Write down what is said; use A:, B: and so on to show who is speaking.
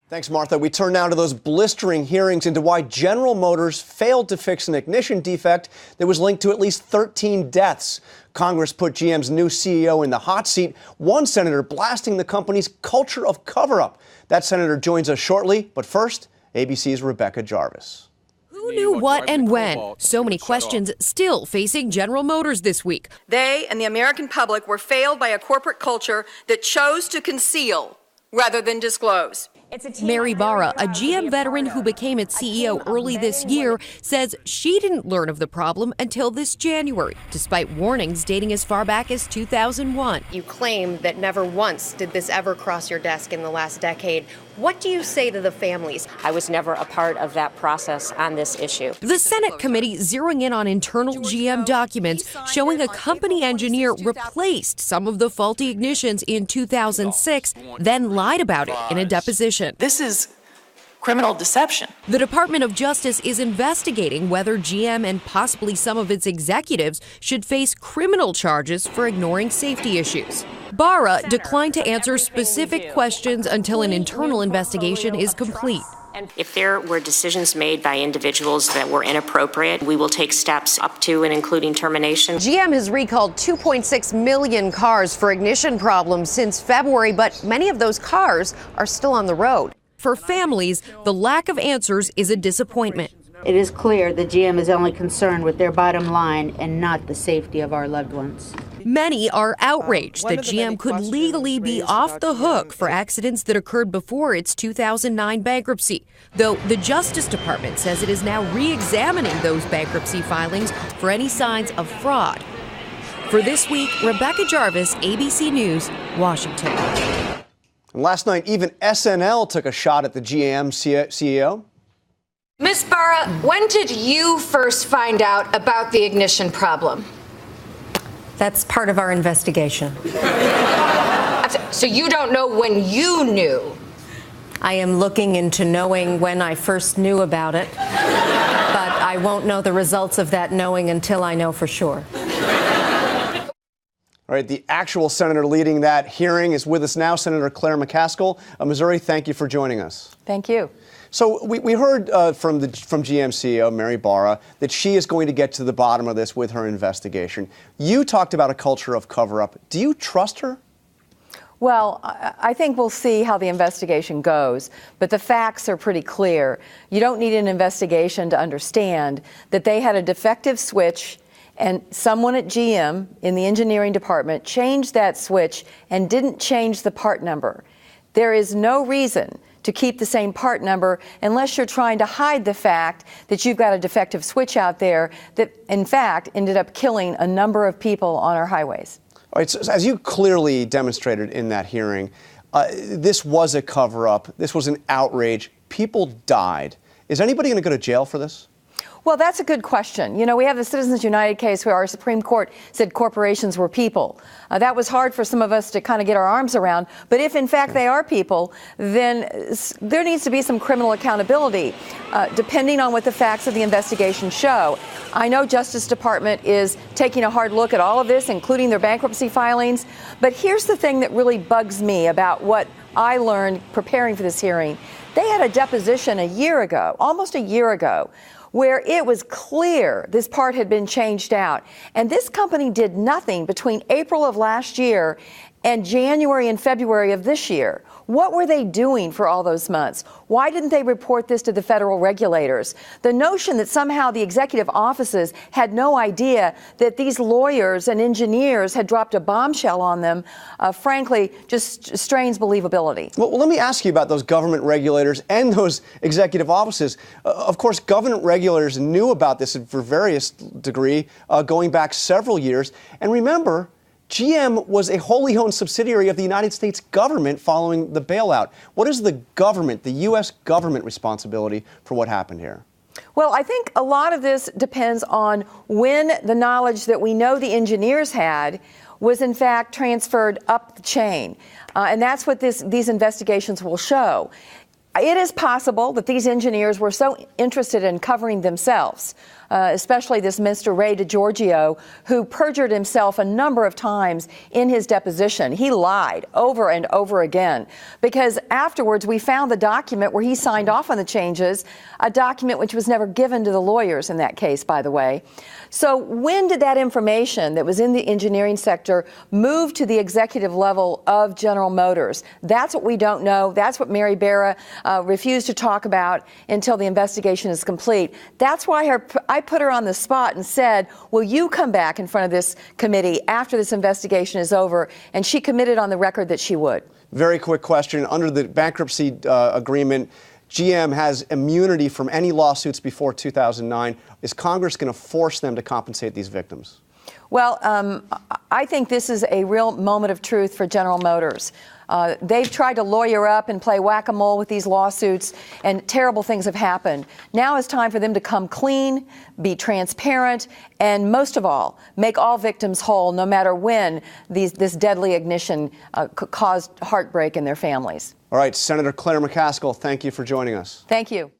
A: Thanks, Martha. We turn now to those blistering hearings into why General Motors failed to fix an ignition defect that was linked to at least 13 deaths. Congress put GM's new CEO in the hot seat, one senator blasting the company's culture of cover-up. That senator joins us shortly, but first, ABC's Rebecca Jarvis.
B: Who knew what and when? So many questions still facing General Motors this week.
C: They and the American public were failed by a corporate culture that chose to conceal rather than disclose.
B: Mary Barra, a GM veteran who became its CEO early this year, says she didn't learn of the problem until this January, despite warnings dating as far back as 2001.
D: You claim that never once did this ever cross your desk in the last decade. What do you say to the families?
E: I was never a part of that process on this issue.
B: The Senate committee zeroing in on internal GM documents showing a company engineer replaced some of the faulty ignitions in 2006, then lied about it in a deposition.
F: This is criminal deception.
B: The Department of Justice is investigating whether GM and possibly some of its executives should face criminal charges for ignoring safety issues. Barra declined to answer specific questions until an internal investigation is complete.
E: If there were decisions made by individuals that were inappropriate, we will take steps up to and including termination.
D: GM has recalled 2.6 million cars for ignition problems since February, but many of those cars are still on the road.
B: For families, the lack of answers is a disappointment.
G: It is clear that GM is only concerned with their bottom line and not the safety of our loved ones.
B: Many are outraged that GM could legally be off the hook for accidents that occurred before its 2009 bankruptcy, though the Justice Department says it is now re-examining those bankruptcy filings for any signs of fraud. For This Week, Rebecca Jarvis, ABC News, Washington.
A: Last night, even SNL took a shot at the GM CEO.
H: Ms. Barra, when did you first find out about the ignition problem?
I: That's part of our investigation.
H: So you don't know when you knew?
I: I am looking into knowing when I first knew about it, but I won't know the results of that knowing until I know for sure.
A: All right, the actual senator leading that hearing is with us now, Senator Claire McCaskill of Missouri. Thank you for joining us.
C: Thank you.
A: So we heard from GM CEO Mary Barra that she is going to get to the bottom of this with her investigation. You talked about a culture of cover-up. Do you trust her?
C: Well, I think we'll see how the investigation goes, but the facts are pretty clear. You don't need an investigation to understand that they had a defective switch and someone at GM in the engineering department changed that switch and didn't change the part number. There is no reason to keep the same part number unless you're trying to hide the fact that you've got a defective switch out there that, in fact, ended up killing a number of people on our highways.
A: All right, so as you clearly demonstrated in that hearing, this was a cover-up. This was an outrage. People died. Is anybody going to go to jail for this?
C: Well, that's a good question. You know, we have the Citizens United case where our Supreme Court said corporations were people. That was hard for some of us to kind of get our arms around. But if, in fact, they are people, then there needs to be some criminal accountability, depending on what the facts of the investigation show. I know Justice Department is taking a hard look at all of this, including their bankruptcy filings. But here's the thing that really bugs me about what I learned preparing for this hearing. They had a deposition a year ago, almost a year ago, where it was clear this part had been changed out. And this company did nothing between April of last year and January and February of this year. What were they doing for all those months? Why didn't they report this to the federal regulators? The notion that somehow the executive offices had no idea that these lawyers and engineers had dropped a bombshell on them, frankly, just strains believability.
A: Well, let me ask you about those government regulators and those executive offices. Of course, government regulators knew about this for various degree going back several years. And remember, GM was a wholly owned subsidiary of the United States government following the bailout. What is the government, the U.S. government, responsibility for what happened here?
C: Well, I think a lot of this depends on when the knowledge that we know the engineers had was in fact transferred up the chain. And that's what these investigations will show. It is possible that these engineers were so interested in covering themselves especially this Mr. Ray DiGiorgio, who perjured himself a number of times in his deposition. He lied over and over again, because afterwards we found the document where he signed off on the changes, a document which was never given to the lawyers in that case, by the way. So when did that information that was in the engineering sector move to the executive level of General Motors? That's what we don't know. That's what Mary Barra refused to talk about until the investigation is complete. That's why I put her on the spot and said, will you come back in front of this committee after this investigation is over? And she committed on the record that she would.
A: Very quick question. Under the bankruptcy agreement, GM has immunity from any lawsuits before 2009. Is Congress going to force them to compensate these victims?
C: Well, I think this is a real moment of truth for General Motors. They've tried to lawyer up and play whack-a-mole with these lawsuits, and terrible things have happened. Now it's time for them to come clean, be transparent, and most of all, make all victims whole, no matter when this deadly ignition caused heartbreak in their families.
A: All right, Senator Claire McCaskill, thank you for joining us.
C: Thank you.